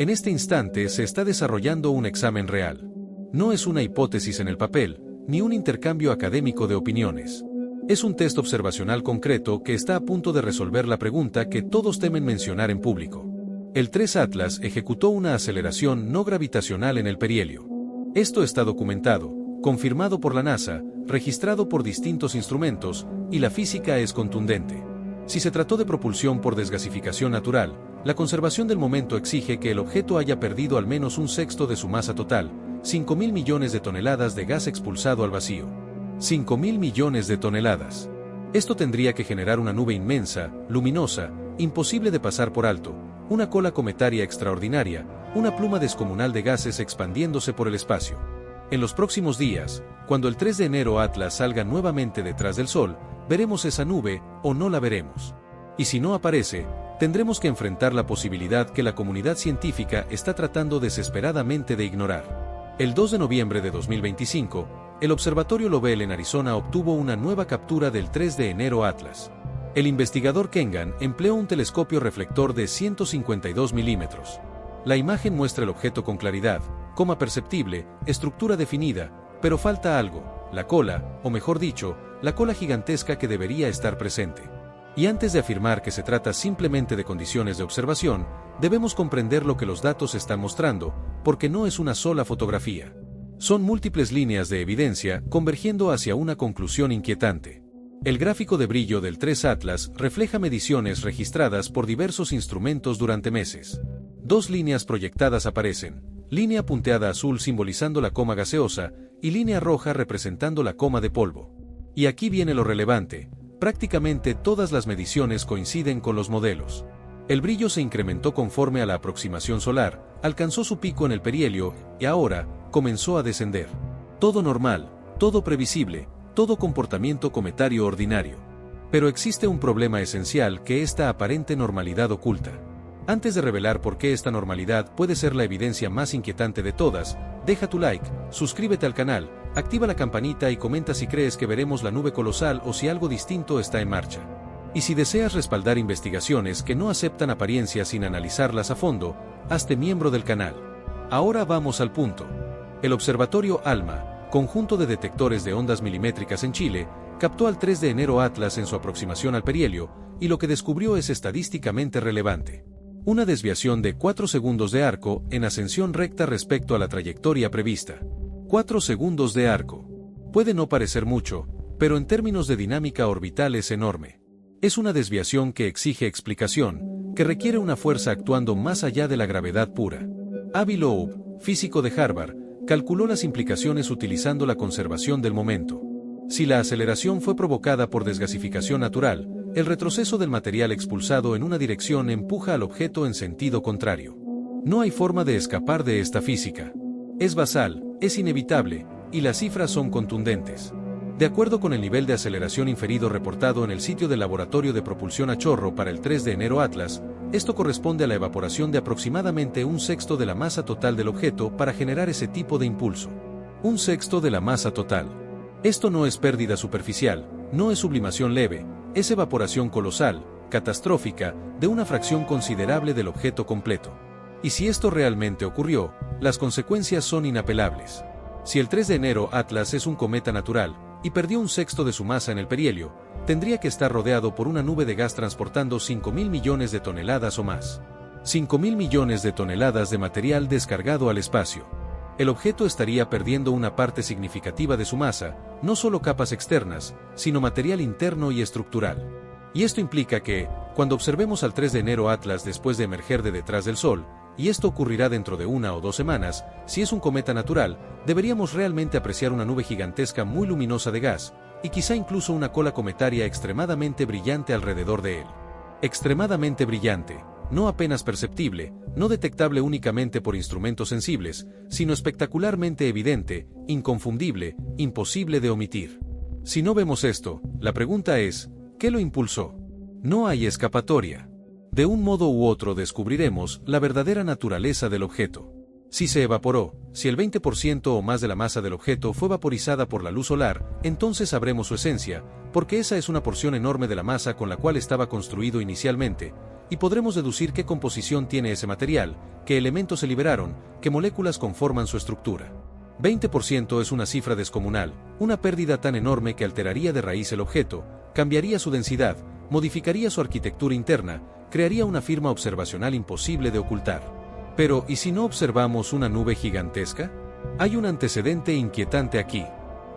En este instante se está desarrollando un examen real. No es una hipótesis en el papel, ni un intercambio académico de opiniones. Es un test observacional concreto que está a punto de resolver la pregunta que todos temen mencionar en público. El 3 Atlas ejecutó una aceleración no gravitacional en el perihelio. Esto está documentado, confirmado por la NASA, registrado por distintos instrumentos, y la física es contundente. Si se trató de propulsión por desgasificación natural, la conservación del momento exige que el objeto haya perdido al menos un sexto de su masa total, 5.000 millones de toneladas de gas expulsado al vacío. 5.000 millones de toneladas. Esto tendría que generar una nube inmensa, luminosa, imposible de pasar por alto, una cola cometaria extraordinaria, una pluma descomunal de gases expandiéndose por el espacio. En los próximos días, cuando el 3 de enero Atlas salga nuevamente detrás del Sol, veremos esa nube, o no la veremos. Y si no aparece, tendremos que enfrentar la posibilidad que la comunidad científica está tratando desesperadamente de ignorar. El 2 de noviembre de 2025, el Observatorio Lovell en Arizona obtuvo una nueva captura del 3 de enero Atlas. El investigador Kengan empleó un telescopio reflector de 152 milímetros. La imagen muestra el objeto con claridad, coma perceptible, estructura definida, pero falta algo, la cola, o mejor dicho, la cola gigantesca que debería estar presente. Y antes de afirmar que se trata simplemente de condiciones de observación, debemos comprender lo que los datos están mostrando, porque no es una sola fotografía. Son múltiples líneas de evidencia convergiendo hacia una conclusión inquietante. El gráfico de brillo del 3 Atlas refleja mediciones registradas por diversos instrumentos durante meses. Dos líneas proyectadas aparecen, línea punteada azul simbolizando la coma gaseosa y línea roja representando la coma de polvo. Y aquí viene lo relevante, prácticamente todas las mediciones coinciden con los modelos. El brillo se incrementó conforme a la aproximación solar, alcanzó su pico en el perihelio y ahora comenzó a descender. Todo normal, todo previsible, todo comportamiento cometario ordinario. Pero existe un problema esencial que esta aparente normalidad oculta. Antes de revelar por qué esta normalidad puede ser la evidencia más inquietante de todas, deja tu like, suscríbete al canal, activa la campanita y comenta si crees que veremos la nube colosal o si algo distinto está en marcha. Y si deseas respaldar investigaciones que no aceptan apariencias sin analizarlas a fondo, hazte miembro del canal. Ahora vamos al punto. El observatorio ALMA, conjunto de detectores de ondas milimétricas en Chile, captó al 3 de enero Atlas en su aproximación al perihelio, y lo que descubrió es estadísticamente relevante. Una desviación de 4 segundos de arco en ascensión recta respecto a la trayectoria prevista. 4 segundos de arco. Puede no parecer mucho, pero en términos de dinámica orbital es enorme. Es una desviación que exige explicación, que requiere una fuerza actuando más allá de la gravedad pura. Avi Loeb, físico de Harvard, calculó las implicaciones utilizando la conservación del momento. Si la aceleración fue provocada por desgasificación natural, el retroceso del material expulsado en una dirección empuja al objeto en sentido contrario. No hay forma de escapar de esta física. Es basal, es inevitable, y las cifras son contundentes. De acuerdo con el nivel de aceleración inferido reportado en el sitio del Laboratorio de Propulsión a Chorro para el 3 de enero Atlas, esto corresponde a la evaporación de aproximadamente un sexto de la masa total del objeto para generar ese tipo de impulso. Un sexto de la masa total. Esto no es pérdida superficial, no es sublimación leve, es evaporación colosal, catastrófica, de una fracción considerable del objeto completo. Y si esto realmente ocurrió, las consecuencias son inapelables. Si el 3 de enero Atlas es un cometa natural, y perdió un sexto de su masa en el perihelio, tendría que estar rodeado por una nube de gas transportando 5.000 millones de toneladas o más. 5.000 millones de toneladas de material descargado al espacio. El objeto estaría perdiendo una parte significativa de su masa, no solo capas externas, sino material interno y estructural. Y esto implica que, cuando observemos al 3 de enero Atlas después de emerger de detrás del Sol, y esto ocurrirá dentro de 1 o 2 semanas, si es un cometa natural, deberíamos realmente apreciar una nube gigantesca muy luminosa de gas, y quizá incluso una cola cometaria extremadamente brillante alrededor de él. Extremadamente brillante, no apenas perceptible, no detectable únicamente por instrumentos sensibles, sino espectacularmente evidente, inconfundible, imposible de omitir. Si no vemos esto, la pregunta es, ¿qué lo impulsó? No hay escapatoria. De un modo u otro descubriremos la verdadera naturaleza del objeto. Si se evaporó, si el 20% o más de la masa del objeto fue vaporizada por la luz solar, entonces sabremos su esencia, porque esa es una porción enorme de la masa con la cual estaba construido inicialmente, y podremos deducir qué composición tiene ese material, qué elementos se liberaron, qué moléculas conforman su estructura. 20% es una cifra descomunal, una pérdida tan enorme que alteraría de raíz el objeto, cambiaría su densidad, modificaría su arquitectura interna, crearía una firma observacional imposible de ocultar. Pero, ¿y si no observamos una nube gigantesca? Hay un antecedente inquietante aquí.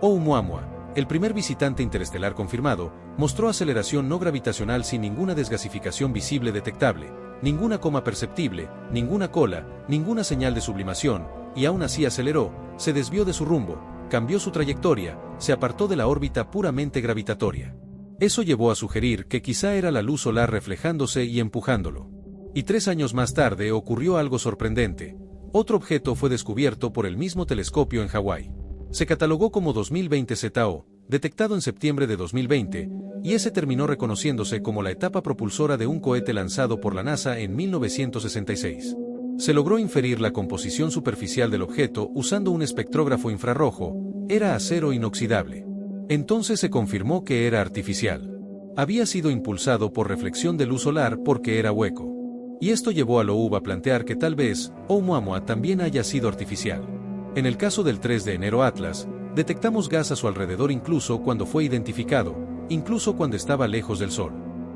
Oumuamua, el primer visitante interestelar confirmado, mostró aceleración no gravitacional sin ninguna desgasificación visible detectable, ninguna coma perceptible, ninguna cola, ninguna señal de sublimación, y aún así aceleró, se desvió de su rumbo, cambió su trayectoria, se apartó de la órbita puramente gravitatoria. Eso llevó a sugerir que quizá era la luz solar reflejándose y empujándolo. Y 3 años más tarde ocurrió algo sorprendente. Otro objeto fue descubierto por el mismo telescopio en Hawái. Se catalogó como 2020 ZO, detectado en septiembre de 2020, y ese terminó reconociéndose como la etapa propulsora de un cohete lanzado por la NASA en 1966. Se logró inferir la composición superficial del objeto usando un espectrógrafo infrarrojo, era acero inoxidable. Entonces se confirmó que era artificial. Había sido impulsado por reflexión de luz solar porque era hueco. Y esto llevó a Loeb a plantear que tal vez Oumuamua también haya sido artificial. En el caso del 3 de enero Atlas, detectamos gas a su alrededor incluso cuando fue identificado, incluso cuando estaba lejos del Sol.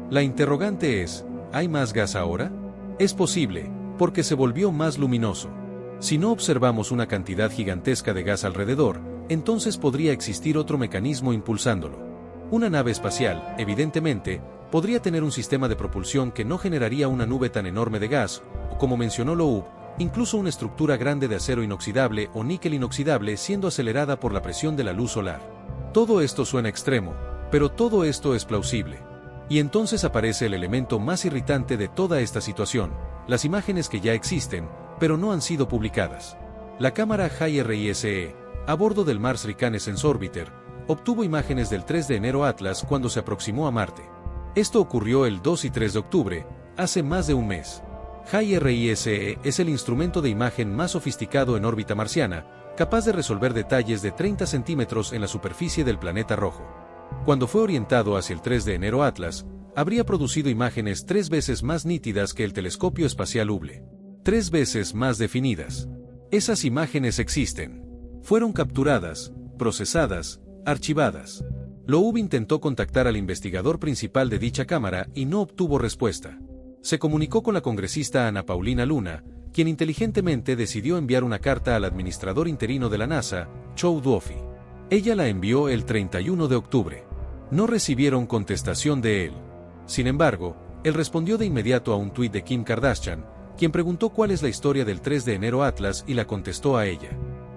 La interrogante es, ¿hay más gas ahora? Es posible, porque se volvió más luminoso. Si no observamos una cantidad gigantesca de gas alrededor, entonces podría existir otro mecanismo impulsándolo. Una nave espacial, evidentemente, podría tener un sistema de propulsión que no generaría una nube tan enorme de gas, o como mencionó Loeb, incluso una estructura grande de acero inoxidable o níquel inoxidable siendo acelerada por la presión de la luz solar. Todo esto suena extremo, pero todo esto es plausible. Y entonces aparece el elemento más irritante de toda esta situación, las imágenes que ya existen, pero no han sido publicadas. La cámara HiRISE, a bordo del Mars Reconnaissance Orbiter, obtuvo imágenes del 3 de enero Atlas cuando se aproximó a Marte. Esto ocurrió el 2 y 3 de octubre, hace más de un mes. HiRISE es el instrumento de imagen más sofisticado en órbita marciana, capaz de resolver detalles de 30 centímetros en la superficie del planeta rojo. Cuando fue orientado hacia el 3 de enero Atlas, habría producido imágenes 3 veces más nítidas que el telescopio espacial Hubble. 3 veces más definidas. Esas imágenes existen. Fueron capturadas, procesadas, archivadas. Loeb intentó contactar al investigador principal de dicha cámara y no obtuvo respuesta. Se comunicó con la congresista Ana Paulina Luna, quien inteligentemente decidió enviar una carta al administrador interino de la NASA, Chow Duofi. Ella la envió el 31 de octubre. No recibieron contestación de él. Sin embargo, él respondió de inmediato a un tuit de Kim Kardashian, quien preguntó cuál es la historia del 3 de enero Atlas y la contestó a ella.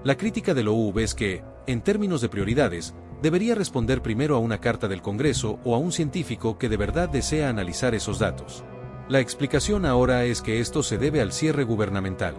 La crítica de Loeb es que, en términos de prioridades, debería responder primero a una carta del Congreso o a un científico que de verdad desea analizar esos datos. La explicación ahora es que esto se debe al cierre gubernamental.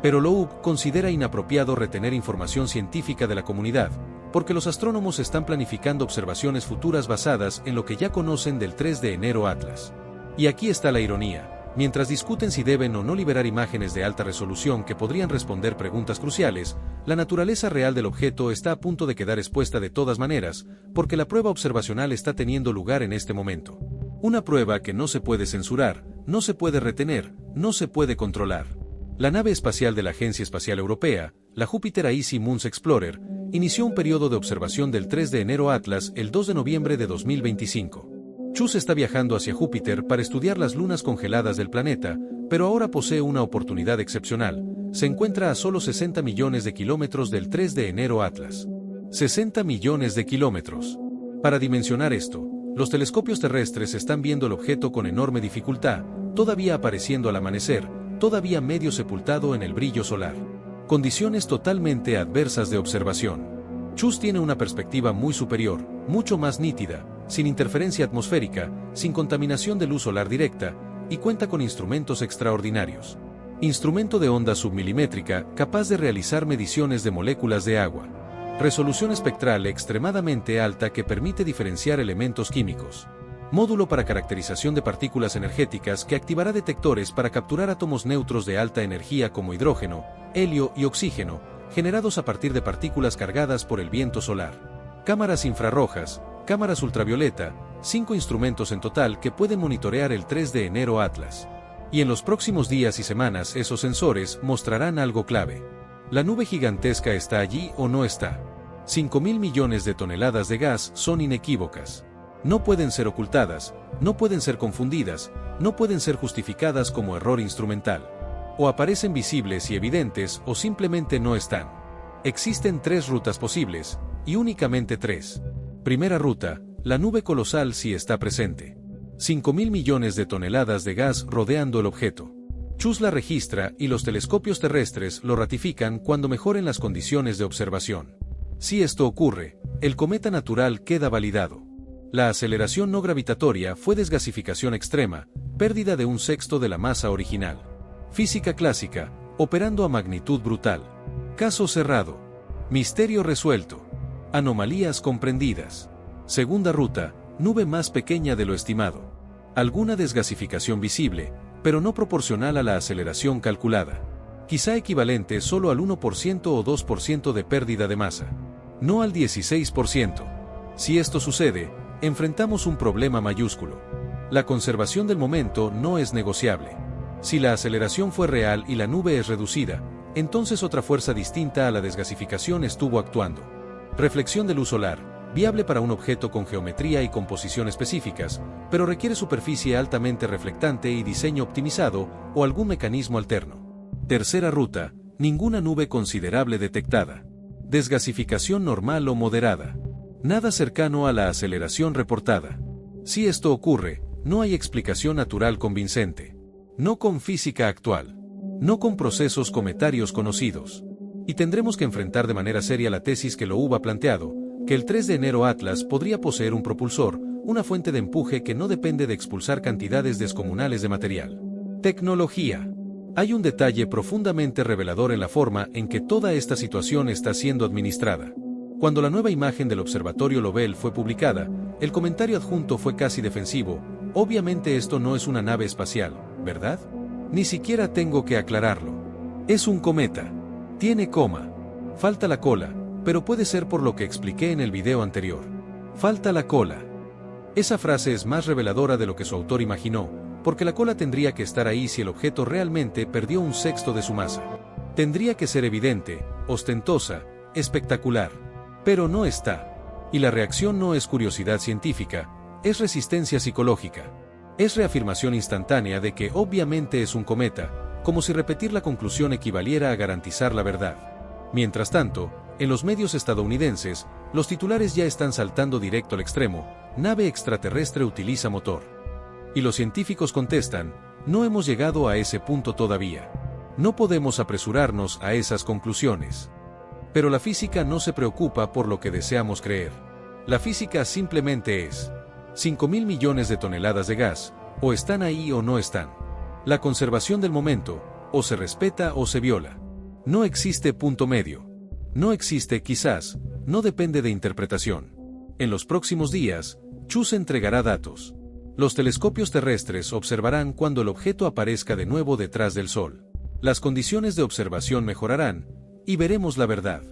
Pero Loeb considera inapropiado retener información científica de la comunidad, porque los astrónomos están planificando observaciones futuras basadas en lo que ya conocen del 3 de enero Atlas. Y aquí está la ironía. Mientras discuten si deben o no liberar imágenes de alta resolución que podrían responder preguntas cruciales, la naturaleza real del objeto está a punto de quedar expuesta de todas maneras, porque la prueba observacional está teniendo lugar en este momento. Una prueba que no se puede censurar, no se puede retener, no se puede controlar. La nave espacial de la Agencia Espacial Europea, la Jupiter Icy Moons Explorer, inició un periodo de observación del 3 de enero Atlas el 2 de noviembre de 2025. Chus está viajando hacia Júpiter para estudiar las lunas congeladas del planeta, pero ahora posee una oportunidad excepcional. Se encuentra a solo 60 millones de kilómetros del 3 de enero Atlas. 60 millones de kilómetros. Para dimensionar esto, los telescopios terrestres están viendo el objeto con enorme dificultad, todavía apareciendo al amanecer, todavía medio sepultado en el brillo solar. Condiciones totalmente adversas de observación. Chus tiene una perspectiva muy superior, mucho más nítida, sin interferencia atmosférica, sin contaminación de luz solar directa, y cuenta con instrumentos extraordinarios. Instrumento de onda submilimétrica capaz de realizar mediciones de moléculas de agua. Resolución espectral extremadamente alta que permite diferenciar elementos químicos. Módulo para caracterización de partículas energéticas que activará detectores para capturar átomos neutros de alta energía como hidrógeno, helio y oxígeno, generados a partir de partículas cargadas por el viento solar. Cámaras infrarrojas, cámaras ultravioleta, 5 instrumentos en total que pueden monitorear el 3 de enero Atlas. Y en los próximos días y semanas esos sensores mostrarán algo clave. ¿La nube gigantesca está allí o no está? 5.000 millones de toneladas de gas son inequívocas. No pueden ser ocultadas, no pueden ser confundidas, no pueden ser justificadas como error instrumental. O aparecen visibles y evidentes o simplemente no están. Existen 3 rutas posibles, y únicamente 3. Primera ruta, la nube colosal sí está presente. 5.000 millones de toneladas de gas rodeando el objeto. JUICE la registra y los telescopios terrestres lo ratifican cuando mejoren las condiciones de observación. Si esto ocurre, el cometa natural queda validado. La aceleración no gravitatoria fue desgasificación extrema, pérdida de 1/6 de la masa original. Física clásica, operando a magnitud brutal. Caso cerrado. Misterio resuelto. Anomalías comprendidas. Segunda ruta, nube más pequeña de lo estimado. Alguna desgasificación visible, pero no proporcional a la aceleración calculada. Quizá equivalente solo al 1% o 2% de pérdida de masa. No al 16%. Si esto sucede, enfrentamos un problema mayúsculo. La conservación del momento no es negociable. Si la aceleración fue real y la nube es reducida, entonces otra fuerza distinta a la desgasificación estuvo actuando. Reflexión de luz solar. Viable para un objeto con geometría y composición específicas, pero requiere superficie altamente reflectante y diseño optimizado, o algún mecanismo alterno. Tercera ruta, ninguna nube considerable detectada. Desgasificación normal o moderada. Nada cercano a la aceleración reportada. Si esto ocurre, no hay explicación natural convincente. No con física actual. No con procesos cometarios conocidos. Y tendremos que enfrentar de manera seria la tesis que Loub ha planteado, que el 3 de enero Atlas podría poseer un propulsor, una fuente de empuje que no depende de expulsar cantidades descomunales de material. Tecnología. Hay un detalle profundamente revelador en la forma en que toda esta situación está siendo administrada. Cuando la nueva imagen del observatorio Lovell fue publicada, el comentario adjunto fue casi defensivo: obviamente esto no es una nave espacial, ¿verdad? Ni siquiera tengo que aclararlo. Es un cometa. Tiene coma. Falta la cola. Pero puede ser por lo que expliqué en el video anterior. Falta la cola. Esa frase es más reveladora de lo que su autor imaginó, porque la cola tendría que estar ahí si el objeto realmente perdió 1/6 de su masa. Tendría que ser evidente, ostentosa, espectacular. Pero no está. Y la reacción no es curiosidad científica, es resistencia psicológica. Es reafirmación instantánea de que obviamente es un cometa, como si repetir la conclusión equivaliera a garantizar la verdad. Mientras tanto, en los medios estadounidenses, los titulares ya están saltando directo al extremo: nave extraterrestre utiliza motor. Y los científicos contestan: no hemos llegado a ese punto todavía. No podemos apresurarnos a esas conclusiones. Pero la física no se preocupa por lo que deseamos creer. La física simplemente es. 5.000 millones de toneladas de gas, o están ahí o no están. La conservación del momento, o se respeta o se viola. No existe punto medio. No existe quizás, no depende de interpretación. En los próximos días, JUICE entregará datos. Los telescopios terrestres observarán cuando el objeto aparezca de nuevo detrás del Sol. Las condiciones de observación mejorarán, y veremos la verdad.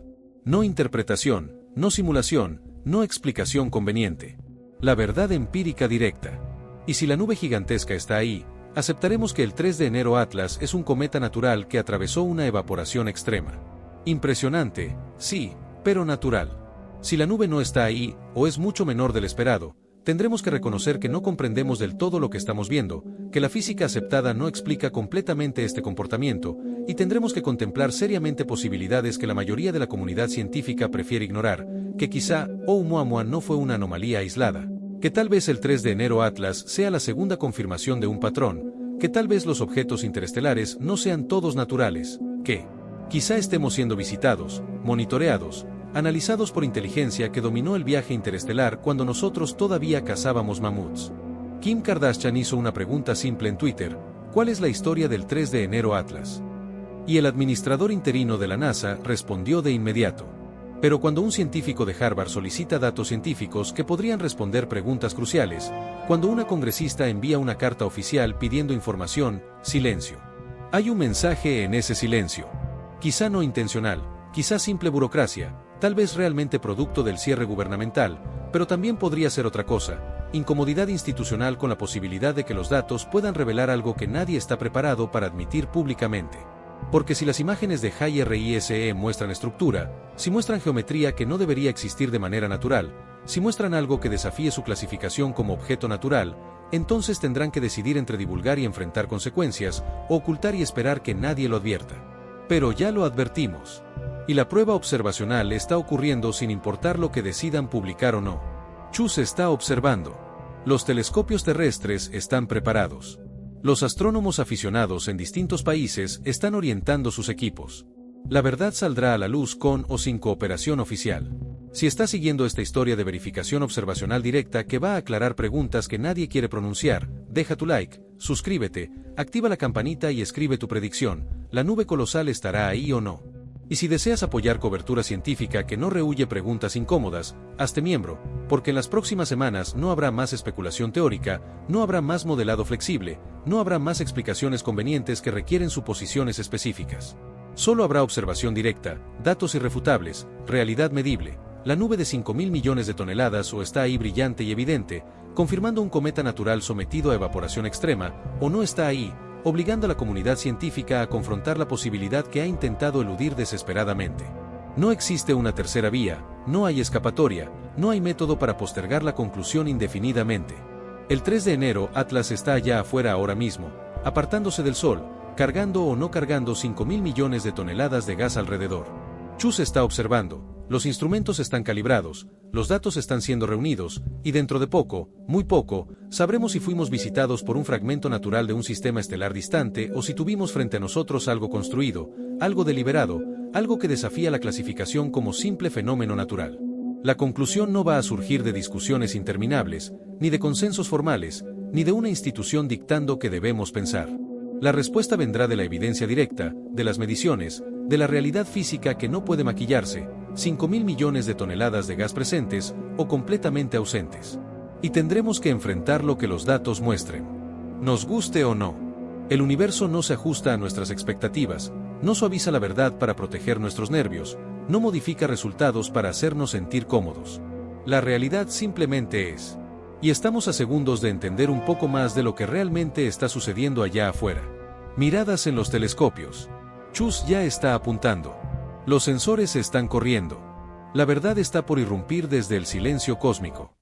No interpretación, no simulación, no explicación conveniente. La verdad empírica directa. Y si la nube gigantesca está ahí, aceptaremos que el 3 de enero Atlas es un cometa natural que atravesó una evaporación extrema. Impresionante, sí, pero natural. Si la nube no está ahí, o es mucho menor del esperado, tendremos que reconocer que no comprendemos del todo lo que estamos viendo, que la física aceptada no explica completamente este comportamiento, y tendremos que contemplar seriamente posibilidades que la mayoría de la comunidad científica prefiere ignorar, que quizá Oumuamua no fue una anomalía aislada, que tal vez el 3 de enero Atlas sea la segunda confirmación de un patrón, que tal vez los objetos interestelares no sean todos naturales, que quizá estemos siendo visitados, monitoreados, analizados por inteligencia que dominó el viaje interestelar cuando nosotros todavía cazábamos mamuts. Kim Kardashian hizo una pregunta simple en Twitter: ¿cuál es la historia del 3 de enero Atlas? Y el administrador interino de la NASA respondió de inmediato. Pero cuando un científico de Harvard solicita datos científicos que podrían responder preguntas cruciales, cuando una congresista envía una carta oficial pidiendo información, silencio. Hay un mensaje en ese silencio. Quizá no intencional, quizá simple burocracia, tal vez realmente producto del cierre gubernamental, pero también podría ser otra cosa, incomodidad institucional con la posibilidad de que los datos puedan revelar algo que nadie está preparado para admitir públicamente. Porque si las imágenes de HIRISE muestran estructura, si muestran geometría que no debería existir de manera natural, si muestran algo que desafíe su clasificación como objeto natural, entonces tendrán que decidir entre divulgar y enfrentar consecuencias, o ocultar y esperar que nadie lo advierta. Pero ya lo advertimos. Y la prueba observacional está ocurriendo sin importar lo que decidan publicar o no. CHUS está observando. Los telescopios terrestres están preparados. Los astrónomos aficionados en distintos países están orientando sus equipos. La verdad saldrá a la luz con o sin cooperación oficial. Si estás siguiendo esta historia de verificación observacional directa que va a aclarar preguntas que nadie quiere pronunciar, deja tu like, suscríbete, activa la campanita y escribe tu predicción, ¿la nube colosal estará ahí o no? Y si deseas apoyar cobertura científica que no rehúye preguntas incómodas, hazte miembro, porque en las próximas semanas no habrá más especulación teórica, no habrá más modelado flexible, no habrá más explicaciones convenientes que requieren suposiciones específicas. Solo habrá observación directa, datos irrefutables, realidad medible. La nube de 5.000 millones de toneladas o está ahí brillante y evidente, confirmando un cometa natural sometido a evaporación extrema, o no está ahí, obligando a la comunidad científica a confrontar la posibilidad que ha intentado eludir desesperadamente. No existe una tercera vía, no hay escapatoria, no hay método para postergar la conclusión indefinidamente. El 3 de enero Atlas está allá afuera ahora mismo, apartándose del Sol, cargando o no cargando 5.000 millones de toneladas de gas alrededor. CHUS está observando. Los instrumentos están calibrados, los datos están siendo reunidos, y dentro de poco, muy poco, sabremos si fuimos visitados por un fragmento natural de un sistema estelar distante o si tuvimos frente a nosotros algo construido, algo deliberado, algo que desafía la clasificación como simple fenómeno natural. La conclusión no va a surgir de discusiones interminables, ni de consensos formales, ni de una institución dictando qué debemos pensar. La respuesta vendrá de la evidencia directa, de las mediciones, de la realidad física que no puede maquillarse, 5.000 millones de toneladas de gas presentes o completamente ausentes. Y tendremos que enfrentar lo que los datos muestren. Nos guste o no. El universo no se ajusta a nuestras expectativas, no suaviza la verdad para proteger nuestros nervios, no modifica resultados para hacernos sentir cómodos. La realidad simplemente es. Y estamos a segundos de entender un poco más de lo que realmente está sucediendo allá afuera. Miradas en los telescopios. CHUS ya está apuntando. Los sensores están corriendo. La verdad está por irrumpir desde el silencio cósmico.